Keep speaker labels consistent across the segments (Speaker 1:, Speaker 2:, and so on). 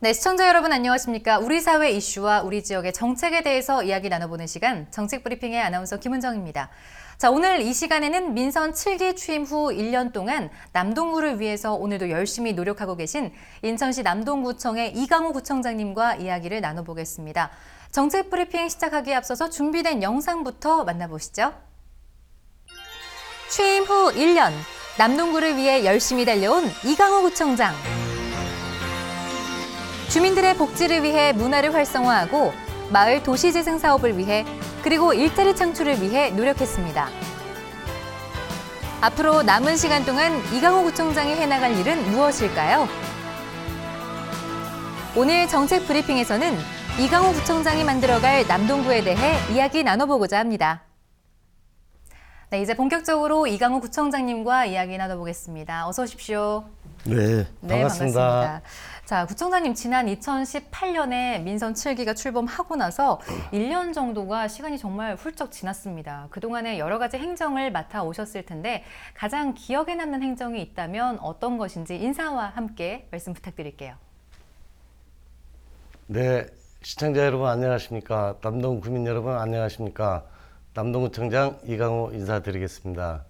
Speaker 1: 네, 시청자 여러분 안녕하십니까? 우리 사회 이슈와 우리 지역의 정책에 대해서 이야기 나눠보는 시간 정책브리핑의 아나운서 김은정입니다. 자, 오늘 이 시간에는 민선 7기 취임 후 1년 동안 남동구를 위해서 오늘도 열심히 노력하고 계신 인천시 남동구청의 이강호 구청장님과 이야기를 나눠보겠습니다. 정책브리핑 시작하기에 앞서서 준비된 영상부터 만나보시죠. 취임 후 1년, 남동구를 위해 열심히 달려온 이강호 구청장. 주민들의 복지를 위해 문화를 활성화하고 마을 도시재생 사업을 위해 그리고 일자리 창출을 위해 노력했습니다. 앞으로 남은 시간 동안 이강호 구청장이 해나갈 일은 무엇일까요? 오늘 정책 브리핑에서는 이강호 구청장이 만들어갈 남동구에 대해 이야기 나눠보고자 합니다. 네, 이제 본격적으로 이강호 구청장님과 이야기 나눠보겠습니다. 어서 오십시오.
Speaker 2: 네, 반갑습니다.
Speaker 1: 자, 구청장님 지난 2018년에 민선 7기가 출범하고 나서 1년 정도가 시간이 정말 훌쩍 지났습니다. 그동안에 여러 가지 행정을 맡아 오셨을 텐데 가장 기억에 남는 행정이 있다면 어떤 것인지 인사와 함께 말씀 부탁드릴게요.
Speaker 2: 네, 시청자 여러분 안녕하십니까? 남동 구민 여러분 안녕하십니까? 남동구청장 이강호 인사드리겠습니다.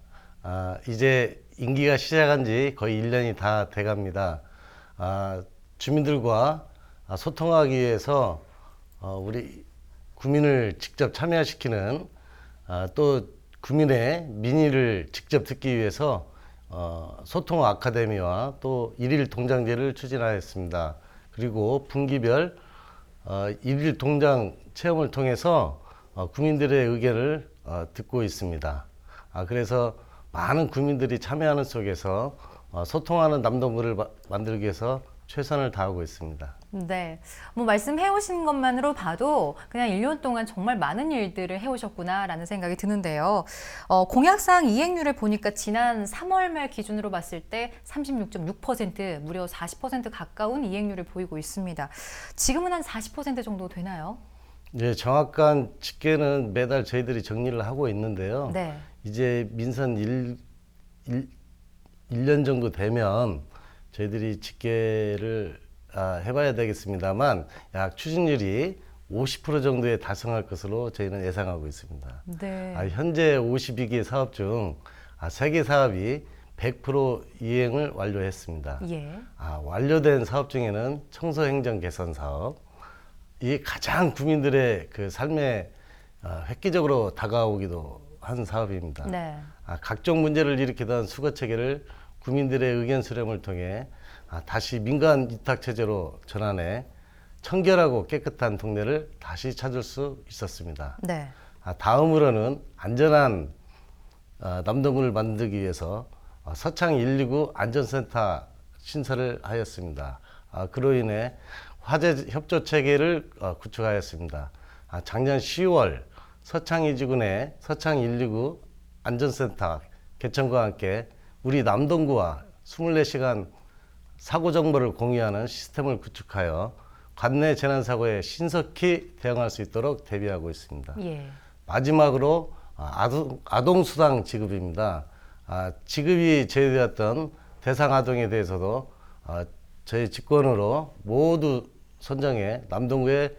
Speaker 2: 이제 임기가 시작한 지 거의 1년이 다 돼갑니다. 주민들과 소통하기 위해서 우리 구민을 직접 참여시키는 또 구민의 민의를 직접 듣기 위해서 소통 아카데미와 또 일일 동장제를 추진하였습니다. 그리고 분기별 일일 동장 체험을 통해서 구민들의 의견을 듣고 있습니다. 그래서 많은 구민들이 참여하는 속에서 소통하는 남동구를 만들기 위해서 최선을 다하고 있습니다.
Speaker 1: 네, 뭐 말씀해 오신 것만으로 봐도 그냥 1년 동안 정말 많은 일들을 해오셨구나라는 생각이 드는데요. 공약사항 이행률을 보니까 지난 3월 말 기준으로 봤을 때 36.6%, 무려 40% 가까운 이행률을 보이고 있습니다. 지금은 한 40% 정도 되나요?
Speaker 2: 네, 정확한 집계는 매달 저희들이 정리를 하고 있는데요.
Speaker 1: 네.
Speaker 2: 이제 민선 1년 정도 되면 저희들이 집계를 해봐야 되겠습니다만 약 추진률이 50% 정도에 달성할 것으로 저희는 예상하고 있습니다.
Speaker 1: 네.
Speaker 2: 현재 52개 사업 중 3개 사업이 100% 이행을 완료했습니다.
Speaker 1: 예.
Speaker 2: 완료된 사업 중에는 청소행정 개선 사업, 이 가장 구민들의 그 삶에 획기적으로 다가오기도 한 사업입니다.
Speaker 1: 네.
Speaker 2: 각종 문제를 일으키던 수거 체계를 구민들의 의견 수렴을 통해 다시 민간 위탁 체제로 전환해 청결하고 깨끗한 동네를 다시 찾을 수 있었습니다.
Speaker 1: 네.
Speaker 2: 다음으로는 안전한 남동구를 만들기 위해서 서창 119 안전센터 신설을 하였습니다. 그로 인해 화재 협조 체계를 구축하였습니다. 작년 10월 서창 이지군의 서창 119 안전센터 개천과 함께 우리 남동구와 24시간 사고 정보를 공유하는 시스템을 구축하여 관내 재난 사고에 신속히 대응할 수 있도록 대비하고 있습니다.
Speaker 1: 예.
Speaker 2: 마지막으로 아동 수당 지급입니다. 지급이 제외되었던 대상 아동에 대해서도 저희 직권으로 모두 선정해 남동구의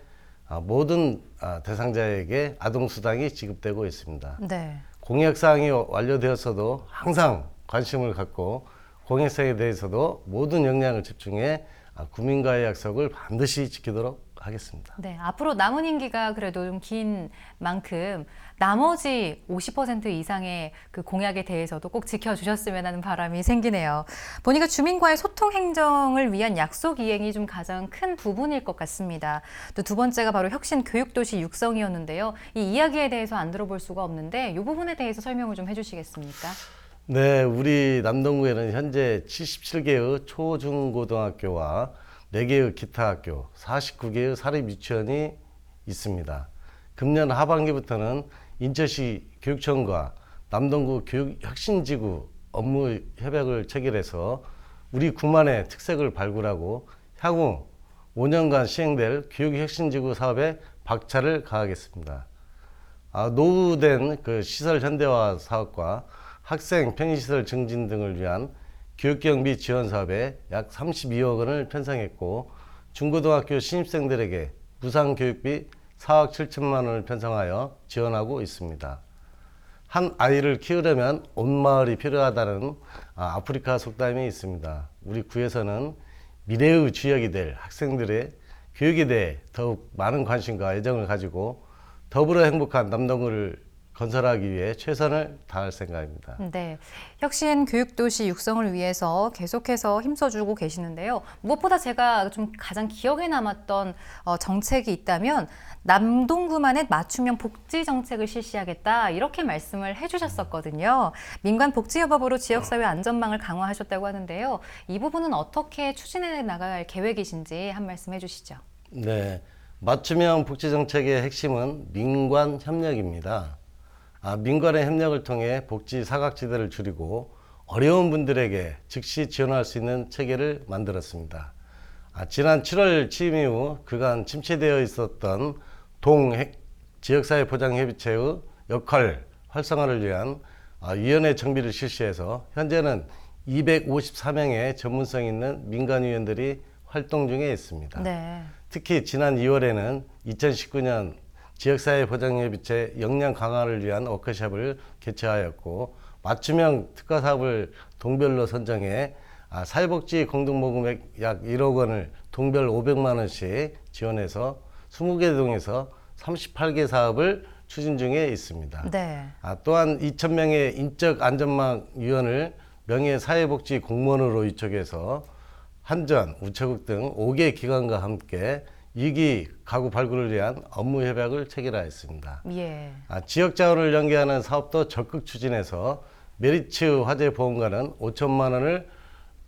Speaker 2: 모든 대상자에게 아동 수당이 지급되고 있습니다.
Speaker 1: 네.
Speaker 2: 공약사항이 완료되었어도 항상 관심을 갖고 공약사항에 대해서도 모든 역량을 집중해 구민과의 약속을 반드시 지키도록 하겠습니다.
Speaker 1: 네, 앞으로 남은 임기가 그래도 좀 긴 만큼 나머지 50% 이상의 그 공약에 대해서도 꼭 지켜주셨으면 하는 바람이 생기네요. 보니까 주민과의 소통 행정을 위한 약속 이행이 좀 가장 큰 부분일 것 같습니다. 또 두 번째가 바로 혁신 교육도시 육성이었는데요. 이 이야기에 대해서 안 들어볼 수가 없는데 이 부분에 대해서 설명을 좀 해주시겠습니까?
Speaker 2: 네, 우리 남동구에는 현재 77개의 초, 중, 고등학교와 4개의 기타 학교, 49개의 사립 유치원이 있습니다. 금년 하반기부터는 인천시 교육청과 남동구 교육혁신지구 업무 협약을 체결해서 우리 구만의 특색을 발굴하고 향후 5년간 시행될 교육혁신지구 사업에 박차를 가하겠습니다. 노후된 그 시설 현대화 사업과 학생 편의시설 증진 등을 위한 교육경비 지원 사업에 약 32억 원을 편성했고 중고등학교 신입생들에게 무상교육비 4억 7천만 원을 편성하여 지원하고 있습니다. 한 아이를 키우려면 온 마을이 필요하다는 아프리카 속담이 있습니다. 우리 구에서는 미래의 주역이 될 학생들의 교육에 대해 더욱 많은 관심과 애정을 가지고 더불어 행복한 남동구를 건설하기 위해 최선을 다할 생각입니다.
Speaker 1: 네, 혁신 교육도시 육성을 위해서 계속해서 힘써주고 계시는데요. 무엇보다 제가 좀 가장 기억에 남았던 정책이 있다면 남동구만의 맞춤형 복지 정책을 실시하겠다 이렇게 말씀을 해주셨었거든요. 민관 복지협업으로 지역사회 안전망을 강화하셨다고 하는데요. 이 부분은 어떻게 추진해 나갈 계획이신지 한 말씀 해주시죠.
Speaker 2: 네, 맞춤형 복지 정책의 핵심은 민관 협력입니다. 민관의 협력을 통해 복지 사각지대를 줄이고 어려운 분들에게 즉시 지원할 수 있는 체계를 만들었습니다. 지난 7월 취임 이후 그간 침체되어 있었던 지역사회보장협의체의 역할 활성화를 위한 위원회 정비를 실시해서 현재는 254명의 전문성 있는 민간위원들이 활동 중에 있습니다.
Speaker 1: 네.
Speaker 2: 특히 지난 2월에는 2019년 지역사회보장협의체 역량 강화를 위한 워크숍을 개최하였고 맞춤형 특화 사업을 동별로 선정해 사회복지 공동모금액 약 1억 원을 동별 500만 원씩 지원해서 20개 동에서 38개 사업을 추진 중에 있습니다.
Speaker 1: 네.
Speaker 2: 또한 2,000명의 인적 안전망 위원을 명예 사회복지 공무원으로 위촉해서 한전, 우체국 등 5개 기관과 함께 위기 가구 발굴을 위한 업무 협약을 체결하였습니다.
Speaker 1: 예.
Speaker 2: 지역 자원을 연계하는 사업도 적극 추진해서 메리츠 화재 보험과는 5천만 원을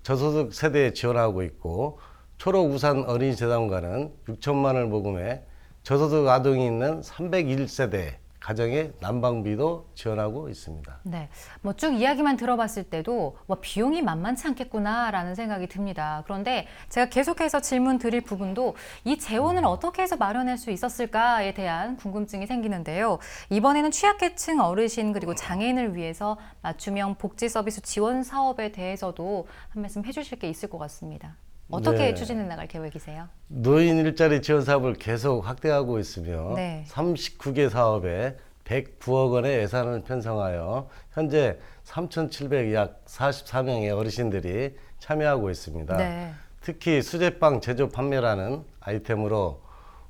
Speaker 2: 저소득 세대에 지원하고 있고 초록 우산 어린이재단과는 6천만 원을 모금해 저소득 아동이 있는 301세대 가정의 난방비도 지원하고 있습니다.
Speaker 1: 네, 뭐 쭉 이야기만 들어봤을 때도 비용이 만만치 않겠구나라는 생각이 듭니다. 그런데 제가 계속해서 질문 드릴 부분도 이 재원을 어떻게 해서 마련할 수 있었을까에 대한 궁금증이 생기는데요. 이번에는 취약계층 어르신 그리고 장애인을 위해서 맞춤형 복지 서비스 지원 사업에 대해서도 한 말씀 해주실 게 있을 것 같습니다. 어떻게
Speaker 2: 네.
Speaker 1: 추진해 나갈 계획이세요?
Speaker 2: 노인 일자리 지원 사업을 계속 확대하고 있으며
Speaker 1: 네.
Speaker 2: 39개 사업에 109억 원의 예산을 편성하여 현재 3,700 약 44명의 어르신들이 참여하고 있습니다.
Speaker 1: 네.
Speaker 2: 특히 수제빵 제조 판매라는 아이템으로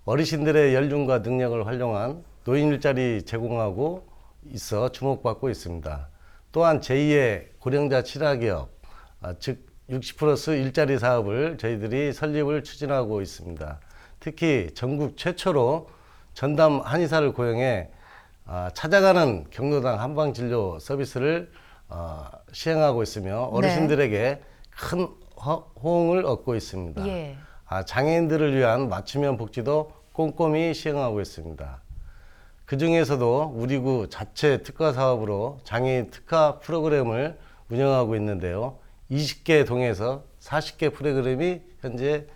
Speaker 2: 어르신들의 연륜과 능력을 활용한 노인 일자리 제공하고 있어 주목받고 있습니다. 또한 제2의 고령자 친화기업, 즉 60+ 일자리 사업을 저희들이 설립을 추진하고 있습니다. 특히 전국 최초로 전담 한의사를 고용해 찾아가는 경로당 한방진료 서비스를 시행하고 있으며 어르신들에게 큰 호응을 얻고 있습니다.
Speaker 1: 예.
Speaker 2: 장애인들을 위한 맞춤형 복지도 꼼꼼히 시행하고 있습니다. 그 중에서도 우리 구 자체 특화 사업으로 장애인 특화 프로그램을 운영하고 있는데요. 20개 동에서 40개 프로그램이 현재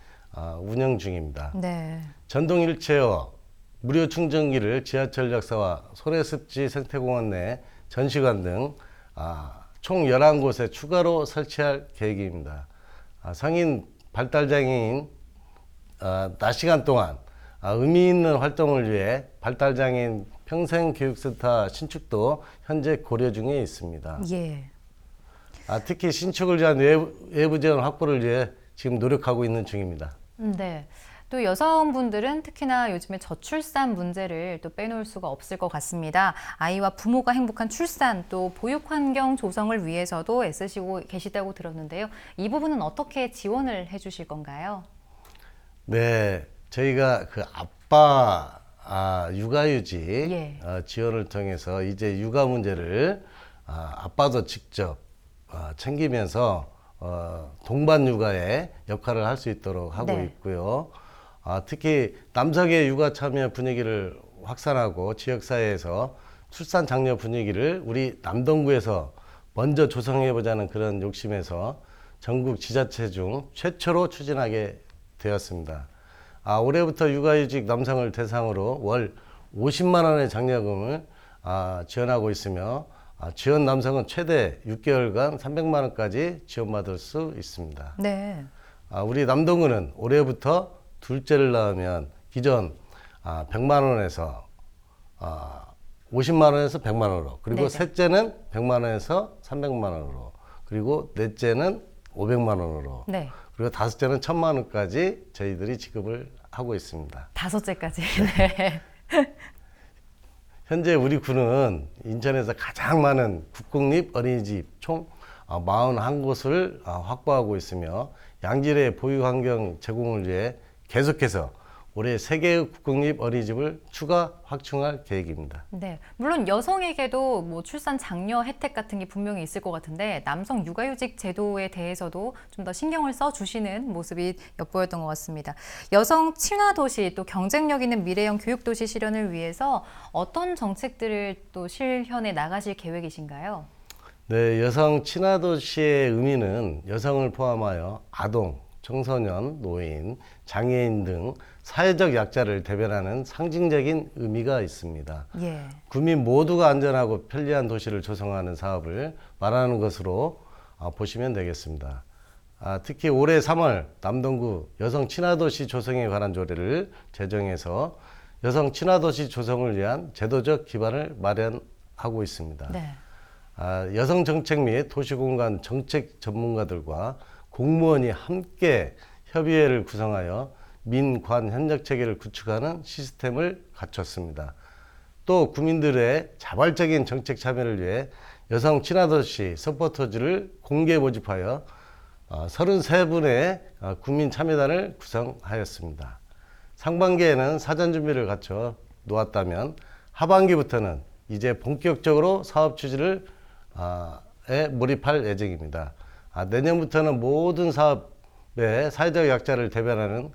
Speaker 2: 운영 중입니다.
Speaker 1: 네.
Speaker 2: 전동 휠체어, 무료 충전기를 지하철 역사와 소래습지 생태공원 내 전시관 등 총 11곳에 추가로 설치할 계획입니다. 성인 발달장애인 낮 시간 동안 의미 있는 활동을 위해 발달장애인 평생교육센터 신축도 현재 고려 중에 있습니다.
Speaker 1: 예.
Speaker 2: 특히 신축을 위한 외부 지원 확보를 위해 지금 노력하고 있는 중입니다.
Speaker 1: 네. 또 여성분들은 특히나 요즘에 저출산 문제를 또 빼놓을 수가 없을 것 같습니다. 아이와 부모가 행복한 출산 또 보육 환경 조성을 위해서도 애쓰시고 계시다고 들었는데요. 이 부분은 어떻게 지원을 해주실 건가요?
Speaker 2: 네, 저희가 그 아빠 육아휴직
Speaker 1: 예.
Speaker 2: 지원을 통해서 이제 육아 문제를 아빠도 직접 챙기면서 동반 육아의 역할을 할 수 있도록 하고
Speaker 1: 네.
Speaker 2: 있고요. 특히 남성의 육아 참여 분위기를 확산하고 지역사회에서 출산 장려 분위기를 우리 남동구에서 먼저 조성해보자는 그런 욕심에서 전국 지자체 중 최초로 추진하게 되었습니다. 올해부터 육아휴직 남성을 대상으로 월 50만 원의 장려금을 지원하고 있으며 지원 남성은 최대 6개월간 300만 원까지 지원받을 수 있습니다.
Speaker 1: 네.
Speaker 2: 우리 남동구는 올해부터 둘째를 낳으면 기존 100만 원에서 50만 원에서 100만 원으로, 그리고
Speaker 1: 네네.
Speaker 2: 셋째는 100만 원에서 300만 원으로, 그리고 넷째는 500만 원으로,
Speaker 1: 네.
Speaker 2: 그리고 다섯째는 1000만 원까지 저희들이 지급을 하고 있습니다.
Speaker 1: 다섯째까지. 네.
Speaker 2: 현재 우리 군은 인천에서 가장 많은 국공립 어린이집 총 41곳을 확보하고 있으며 양질의 보유 환경 제공을 위해 계속해서 올해 3개의 국공립 어린이집을 추가 확충할 계획입니다.
Speaker 1: 네. 물론 여성에게도 뭐 출산 장려 혜택 같은 게 분명히 있을 것 같은데 남성 육아휴직 제도에 대해서도 좀 더 신경을 써 주시는 모습이 엿보였던 것 같습니다. 여성 친화 도시 또 경쟁력 있는 미래형 교육 도시 실현을 위해서 어떤 정책들을 또 실현해 나가실 계획이신가요?
Speaker 2: 네, 여성 친화 도시의 의미는 여성을 포함하여 아동, 청소년, 노인, 장애인 등 사회적 약자를 대변하는 상징적인 의미가 있습니다.
Speaker 1: 예.
Speaker 2: 국민 모두가 안전하고 편리한 도시를 조성하는 사업을 말하는 것으로 보시면 되겠습니다. 특히 올해 3월 남동구 여성 친화도시 조성에 관한 조례를 제정해서 여성 친화도시 조성을 위한 제도적 기반을 마련하고 있습니다.
Speaker 1: 네.
Speaker 2: 여성 정책 및 도시공간 정책 전문가들과 공무원이 함께 협의회를 구성하여 민관 협력 체계를 구축하는 시스템을 갖췄습니다. 또 국민들의 자발적인 정책 참여를 위해 여성 친화도시 서포터즈를 공개 모집하여 33분의 국민 참여단을 구성하였습니다. 상반기에는 사전 준비를 갖춰 놓았다면 하반기부터는 이제 본격적으로 사업 추진을 몰입할 예정입니다. 내년부터는 모든 사업의 사회적 약자를 대변하는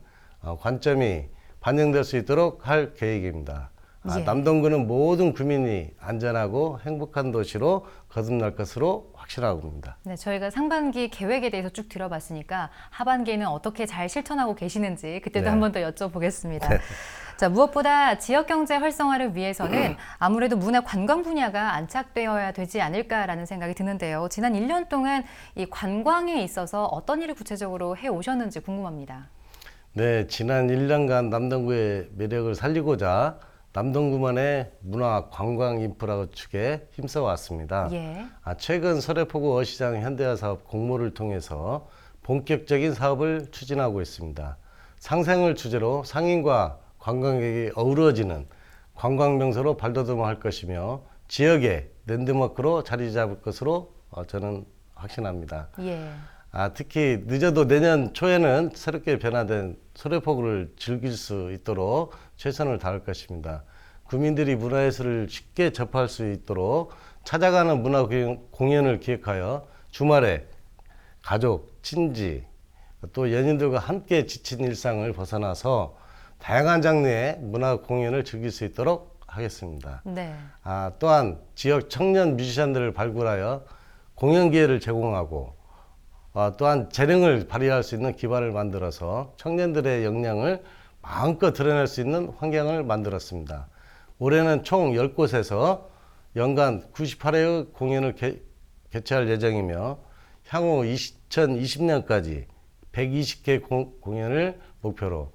Speaker 2: 관점이 반영될 수 있도록 할 계획입니다.
Speaker 1: 예.
Speaker 2: 남동구는 모든 국민이 안전하고 행복한 도시로 거듭날 것으로 확신합니다.
Speaker 1: 네, 저희가 상반기 계획에 대해서 쭉 들어봤으니까 하반기에는 어떻게 잘 실천하고 계시는지 그때도
Speaker 2: 네.
Speaker 1: 한 번 더 여쭤보겠습니다. 자, 무엇보다 지역경제 활성화를 위해서는 아무래도 문화 관광 분야가 안착되어야 되지 않을까라는 생각이 드는데요. 지난 1년 동안 이 관광에 있어서 어떤 일을 구체적으로 해 오셨는지 궁금합니다.
Speaker 2: 네, 지난 1년간 남동구의 매력을 살리고자 남동구만의 문화 관광 인프라 구축에 힘써 왔습니다.
Speaker 1: 예.
Speaker 2: 최근 서래포구 어시장 현대화 사업 공모를 통해서 본격적인 사업을 추진하고 있습니다. 상생을 주제로 상인과 관광객이 어우러지는 관광 명소로 발돋움할 것이며 지역의 랜드마크로 자리 잡을 것으로 저는 확신합니다.
Speaker 1: 예.
Speaker 2: 특히 늦어도 내년 초에는 새롭게 변화된 서래포구를 즐길 수 있도록 최선을 다할 것입니다. 국민들이 문화예술을 쉽게 접할 수 있도록 찾아가는 문화 공연을 기획하여 주말에 가족, 친지, 또 연인들과 함께 지친 일상을 벗어나서 다양한 장르의 문화 공연을 즐길 수 있도록 하겠습니다.
Speaker 1: 네.
Speaker 2: 또한 지역 청년 뮤지션들을 발굴하여 공연 기회를 제공하고 또한 재능을 발휘할 수 있는 기반을 만들어서 청년들의 역량을 마음껏 드러낼 수 있는 환경을 만들었습니다. 올해는 총 10곳에서 연간 98회의 공연을 개최할 예정이며 향후 2020년까지 120개 공연을 목표로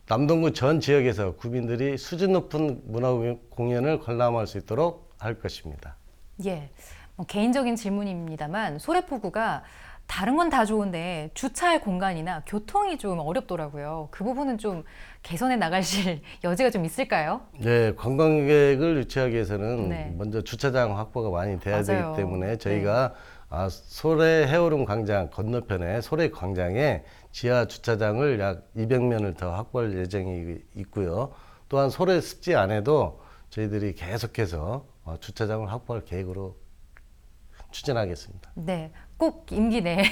Speaker 2: 남동구 전 지역에서 국민들이 수준 높은 문화 공연을 관람할 수 있도록 할 것입니다.
Speaker 1: 예. 뭐 개인적인 질문입니다만 소래포구가 다른 건 다 좋은데 주차할 공간이나 교통이 좀 어렵더라고요. 그 부분은 좀 개선해 나가실 여지가 좀 있을까요?
Speaker 2: 네, 관광객을 유치하기 위해서는
Speaker 1: 네.
Speaker 2: 먼저 주차장 확보가 많이 돼야
Speaker 1: 맞아요.
Speaker 2: 되기 때문에 저희가 소래 해오름 광장 건너편에 소래 광장에 지하 주차장을 약 200면을 더 확보할 예정이 있고요. 또한 소래 습지 안에도 저희들이 계속해서 주차장을 확보할 계획으로 추진하겠습니다.
Speaker 1: 네, 꼭 임기 내에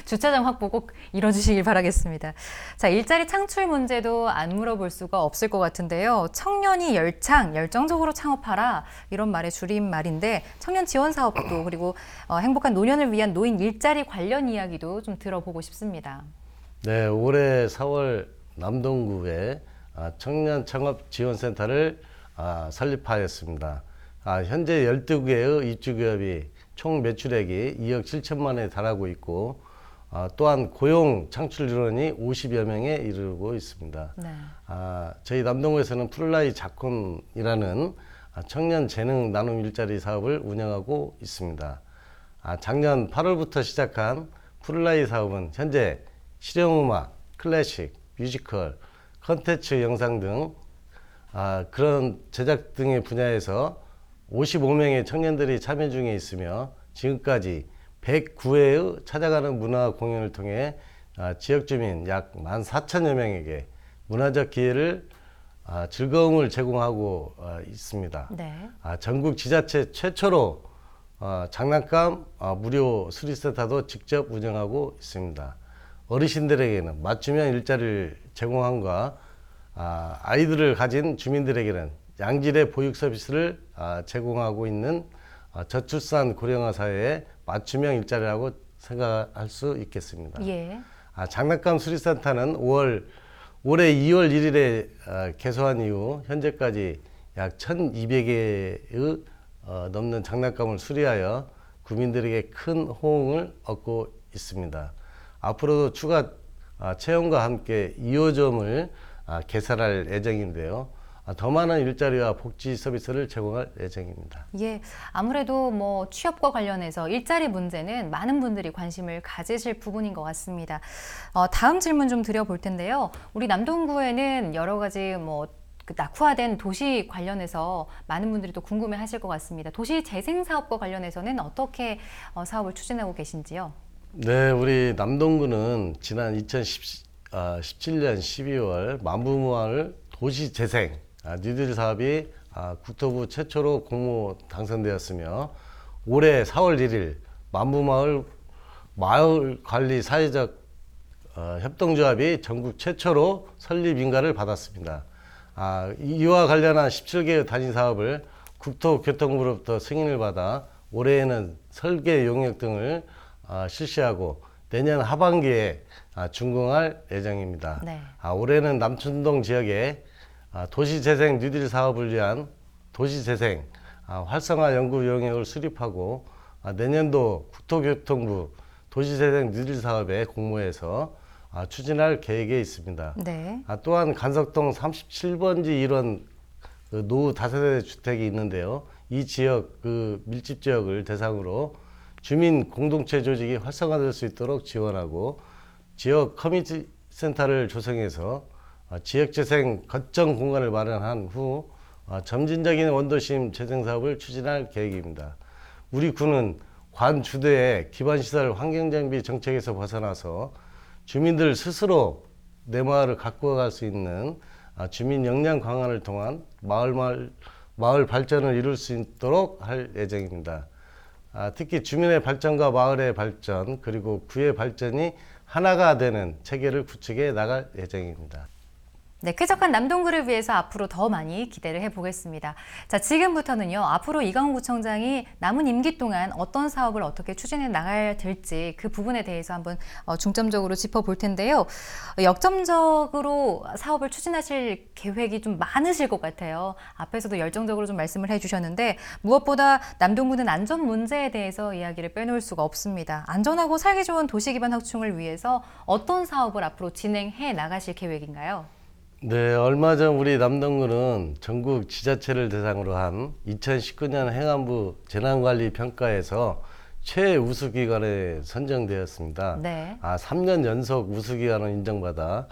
Speaker 1: 주차장 확보 꼭 이뤄주시길 바라겠습니다. 자, 일자리 창출 문제도 안 물어볼 수가 없을 것 같은데요. 청년이 열정적으로 창업하라 이런 말의 줄임말인데 청년 지원 사업도 그리고 행복한 노년을 위한 노인 일자리 관련 이야기도 좀 들어보고 싶습니다.
Speaker 2: 네, 올해 4월 남동구에 청년 창업 지원센터를 설립하였습니다. 현재 12개의 입주기업이 총 매출액이 2억 7천만 원에 달하고 있고 또한 고용 창출 인원이 50여 명에 이르고 있습니다.
Speaker 1: 네.
Speaker 2: 저희 남동구에서는 푸르라이 자콘이라는 청년 재능 나눔 일자리 사업을 운영하고 있습니다. 작년 8월부터 시작한 푸르라이 사업은 현재 실용음악, 클래식, 뮤지컬, 컨텐츠 영상 등 그런 제작 등의 분야에서 55명의 청년들이 참여 중에 있으며 지금까지 109회의 찾아가는 문화 공연을 통해 지역 주민 약 14,000여 명에게 문화적 기회를 즐거움을 제공하고 있습니다.
Speaker 1: 네.
Speaker 2: 전국 지자체 최초로 장난감 무료 수리센터도 직접 운영하고 있습니다. 어르신들에게는 맞춤형 일자리를 제공함과 아이들을 가진 주민들에게는 양질의 보육 서비스를 제공하고 있는 저출산 고령화 사회의 맞춤형 일자리라고 생각할 수 있겠습니다.
Speaker 1: 예.
Speaker 2: 장난감 수리센터는 올해 2월 1일에 개소한 이후 현재까지 약 1,200개의 넘는 장난감을 수리하여 구민들에게 큰 호응을 얻고 있습니다. 앞으로도 추가 체험과 함께 2호점을 개설할 예정인데요. 더 많은 일자리와 복지 서비스를 제공할 예정입니다.
Speaker 1: 예, 아무래도 뭐 취업과 관련해서 일자리 문제는 많은 분들이 관심을 가지실 부분인 것 같습니다. 다음 질문 좀 드려볼 텐데요. 우리 남동구에는 여러 가지 그 낙후화된 도시 관련해서 많은 분들이 또 궁금해하실 것 같습니다. 도시 재생 사업과 관련해서는 어떻게 사업을 추진하고 계신지요?
Speaker 2: 네, 우리 남동구는 지난 2017년 12월 만부마을 도시재생 뉴딜 사업이 국토부 최초로 공모 당선되었으며 올해 4월 1일 만부마을 마을관리 사회적 협동조합이 전국 최초로 설립 인가를 받았습니다. 이와 관련한 17개의 단위 사업을 국토교통부로부터 승인을 받아 올해에는 설계 용역 등을 실시하고 내년 하반기에 준공할 예정입니다.
Speaker 1: 네.
Speaker 2: 올해는 남춘동 지역에 도시재생 뉴딜 사업을 위한 도시재생 활성화 연구 용역을 수립하고 내년도 국토교통부 도시재생 뉴딜 사업에 공모해서 추진할 계획에 있습니다.
Speaker 1: 네.
Speaker 2: 또한 간석동 37번지 1원 노후 다세대 주택이 있는데요. 이 지역 밀집 지역을 대상으로 주민 공동체 조직이 활성화될 수 있도록 지원하고 지역 커뮤니티 센터를 조성해서 지역재생 거점 공간을 마련한 후 점진적인 원도심 재생 사업을 추진할 계획입니다. 우리 구는 관 주도의 기반시설 환경장비 정책에서 벗어나서 주민들 스스로 내 마을을 가꾸어갈 수 있는 주민 역량 강화를 통한 마을 발전을 이룰 수 있도록 할 예정입니다. 특히 주민의 발전과 마을의 발전 그리고 구의 발전이 하나가 되는 체계를 구축해 나갈 예정입니다.
Speaker 1: 네, 쾌적한 남동구를 위해서 앞으로 더 많이 기대를 해보겠습니다. 자, 지금부터는요, 앞으로 이강호 구청장이 남은 임기 동안 어떤 사업을 어떻게 추진해 나가야 될지 그 부분에 대해서 한번 중점적으로 짚어볼 텐데요. 역점적으로 사업을 추진하실 계획이 좀 많으실 것 같아요. 앞에서도 열정적으로 좀 말씀을 해주셨는데 무엇보다 남동구는 안전 문제에 대해서 이야기를 빼놓을 수가 없습니다. 안전하고 살기 좋은 도시 기반 확충을 위해서 어떤 사업을 앞으로 진행해 나가실 계획인가요?
Speaker 2: 네, 얼마 전 우리 남동구는 전국 지자체를 대상으로 한 2019년 행안부 재난관리 평가에서 최우수기관에 선정되었습니다.
Speaker 1: 네.
Speaker 2: 3년 연속 우수기관을 인정받아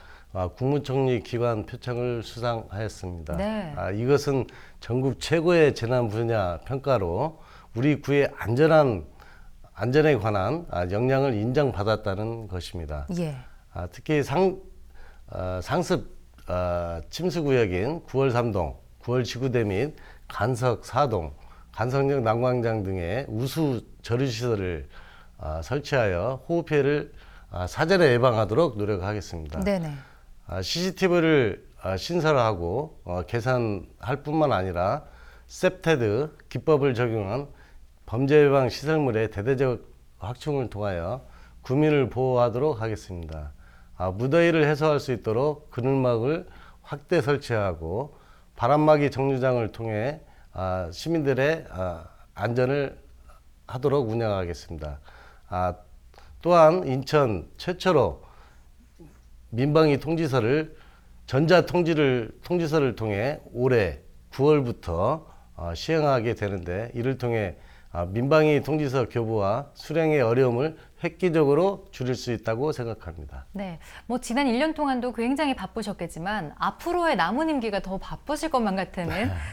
Speaker 2: 국무총리 기관 표창을 수상하였습니다.
Speaker 1: 네.
Speaker 2: 이것은 전국 최고의 재난 분야 평가로 우리 구의 안전에 관한 역량을 인정받았다는 것입니다.
Speaker 1: 예.
Speaker 2: 특히 상습 침수구역인 9월 3동, 9월 지구대 및 간석 4동, 간석역 난광장 등의 우수 저류시설을 설치하여 호우피해를 사전에 예방하도록 노력하겠습니다.
Speaker 1: 네네.
Speaker 2: CCTV를 신설하고 개선할 뿐만 아니라 셉테드 기법을 적용한 범죄 예방 시설물의 대대적 확충을 통하여 구민을 보호하도록 하겠습니다. 무더위를 해소할 수 있도록 그늘막을 확대 설치하고 바람막이 정류장을 통해 시민들의 안전을 하도록 운영하겠습니다. 또한 인천 최초로 민방위 통지서를 통지서를 통해 올해 9월부터 시행하게 되는데, 이를 통해 민방위 통지서 교부와 수령의 어려움을 획기적으로 줄일 수 있다고 생각합니다.
Speaker 1: 네, 뭐 지난 1년 동안도 굉장히 바쁘셨겠지만 앞으로의 남은 임기가 더 바쁘실 것만 같은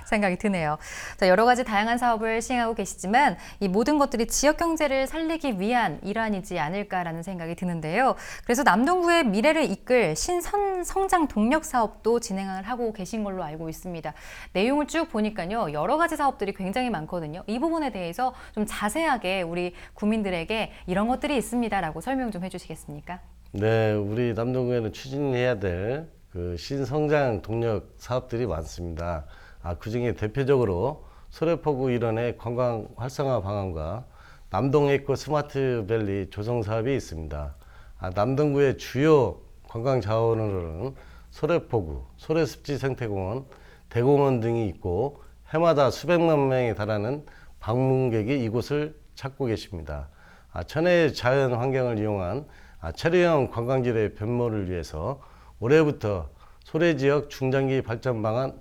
Speaker 1: 생각이 드네요. 자, 여러 가지 다양한 사업을 시행하고 계시지만 이 모든 것들이 지역 경제를 살리기 위한 일환이지 않을까라는 생각이 드는데요. 그래서 남동구의 미래를 이끌 신성장 동력 사업도 진행을 하고 계신 걸로 알고 있습니다. 내용을 쭉 보니까요, 여러 가지 사업들이 굉장히 많거든요. 이 부분에 대해서 좀 자세하게 우리 구민들에게 이런 것들이 있습니다라고 설명 좀 해주시겠습니까?
Speaker 2: 네, 우리 남동구에는 추진해야 될 그 신성장 동력 사업들이 많습니다. 그중에 대표적으로 소래포구 일원의 관광 활성화 방안과 남동 에코 스마트밸리 조성 사업이 있습니다. 남동구의 주요 관광 자원으로는 소래포구, 소래습지 생태공원, 대공원 등이 있고 해마다 수백만 명에 달하는 방문객이 이곳을 찾고 계십니다. 천혜의 자연 환경을 이용한 체류형 관광지의 변모를 위해서 올해부터 소래 지역 중장기 발전 방안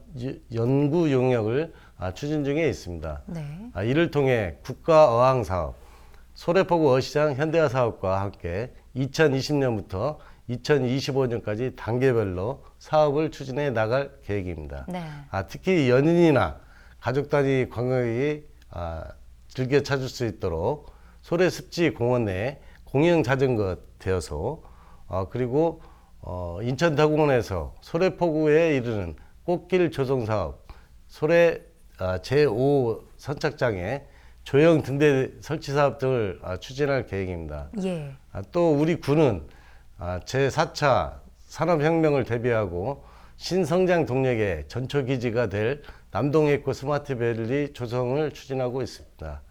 Speaker 2: 연구 용역을 추진 중에 있습니다.
Speaker 1: 네.
Speaker 2: 이를 통해 국가 어항 사업, 소래포구 어시장 현대화 사업과 함께 2020년부터 2025년까지 단계별로 사업을 추진해 나갈 계획입니다.
Speaker 1: 네.
Speaker 2: 특히 연인이나 가족 단위 관광객이 즐겨 찾을 수 있도록 소래습지 공원 내에 공영 자전거 대여소, 그리고 인천 대공원에서 소래포구에 이르는 꽃길 조성 사업, 소래 제5 선착장에 조형 등대 설치 사업 등을 추진할 계획입니다.
Speaker 1: 예.
Speaker 2: 또 우리 구는 제4차 산업혁명을 대비하고 신성장 동력의 전초기지가 될 남동 에코 스마트밸리 조성을 추진하고 있습니다.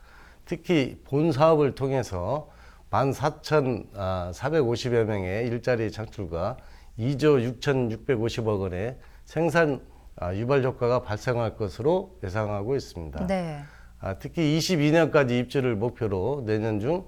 Speaker 2: 특히 본 사업을 통해서 14,450여 명의 일자리 창출과 2조 6,650억 원의 생산 유발 효과가 발생할 것으로 예상하고 있습니다.
Speaker 1: 네.
Speaker 2: 특히 22년까지 입주를 목표로 내년 중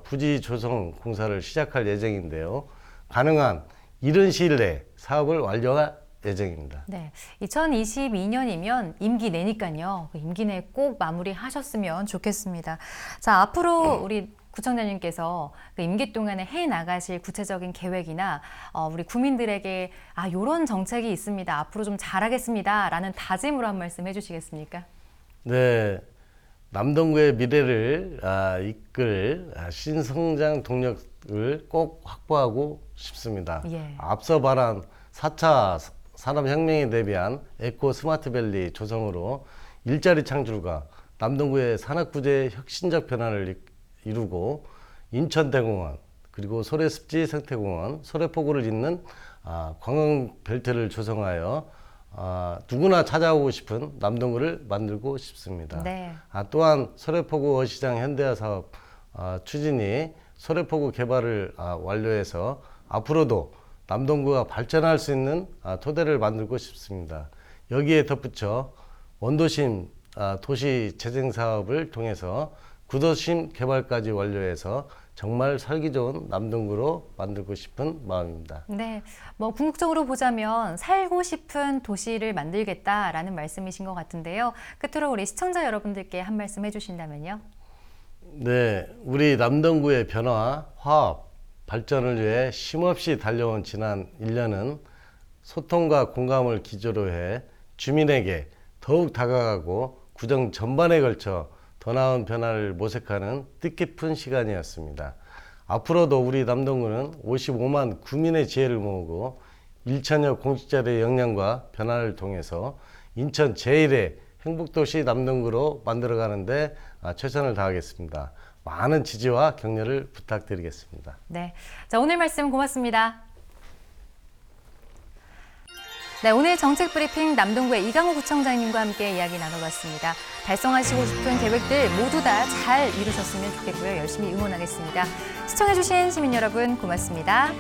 Speaker 2: 부지 조성 공사를 시작할 예정인데요. 가능한 이른 시일 내에 사업을 완료할 예정입니다.
Speaker 1: 네, 2022년이면 임기 내니까요. 그 임기 내에 꼭 마무리하셨으면 좋겠습니다. 자, 앞으로 우리 구청장님께서 그 임기 동안에 해 나가실 구체적인 계획이나 우리 구민들에게 이런 정책이 있습니다. 앞으로 좀 잘하겠습니다라는 다짐으로 한 말씀 해주시겠습니까?
Speaker 2: 네, 남동구의 미래를 이끌 신성장 동력을 꼭 확보하고 싶습니다.
Speaker 1: 예.
Speaker 2: 앞서 말한 4차 산업혁명에 대비한 에코 스마트밸리 조성으로 일자리 창출과 남동구의 산업구조의 혁신적 변화를 이루고 인천대공원, 그리고 소래습지 생태공원, 소래포구를 잇는 관광벨트를 조성하여 누구나 찾아오고 싶은 남동구를 만들고 싶습니다.
Speaker 1: 네.
Speaker 2: 또한 소래포구 어시장 현대화 사업 추진이 소래포구 개발을 완료해서 앞으로도 남동구가 발전할 수 있는 토대를 만들고 싶습니다. 여기에 덧붙여 원도심 도시 재생 사업을 통해서 구도심 개발까지 완료해서 정말 살기 좋은 남동구로 만들고 싶은 마음입니다.
Speaker 1: 네, 뭐 궁극적으로 보자면 살고 싶은 도시를 만들겠다라는 말씀이신 것 같은데요. 끝으로 우리 시청자 여러분들께 한 말씀 해주신다면요.
Speaker 2: 네, 우리 남동구의 변화, 화합, 발전을 위해 쉼없이 달려온 지난 1년은 소통과 공감을 기조로 해 주민에게 더욱 다가가고 구정 전반에 걸쳐 더 나은 변화를 모색하는 뜻깊은 시간이었습니다. 앞으로도 우리 남동구는 55만 구민의 지혜를 모으고 1천여 공직자들의 역량과 변화를 통해서 인천 제1의 행복도시 남동구로 만들어가는데 최선을 다하겠습니다. 많은 지지와 격려를 부탁드리겠습니다.
Speaker 1: 네, 자, 오늘 말씀 고맙습니다. 네, 오늘 정책 브리핑 남동구의 이강호 구청장님과 함께 이야기 나눠봤습니다. 달성하시고 싶은 계획들 모두 다 잘 이루셨으면 좋겠고요. 열심히 응원하겠습니다. 시청해주신 시민 여러분 고맙습니다.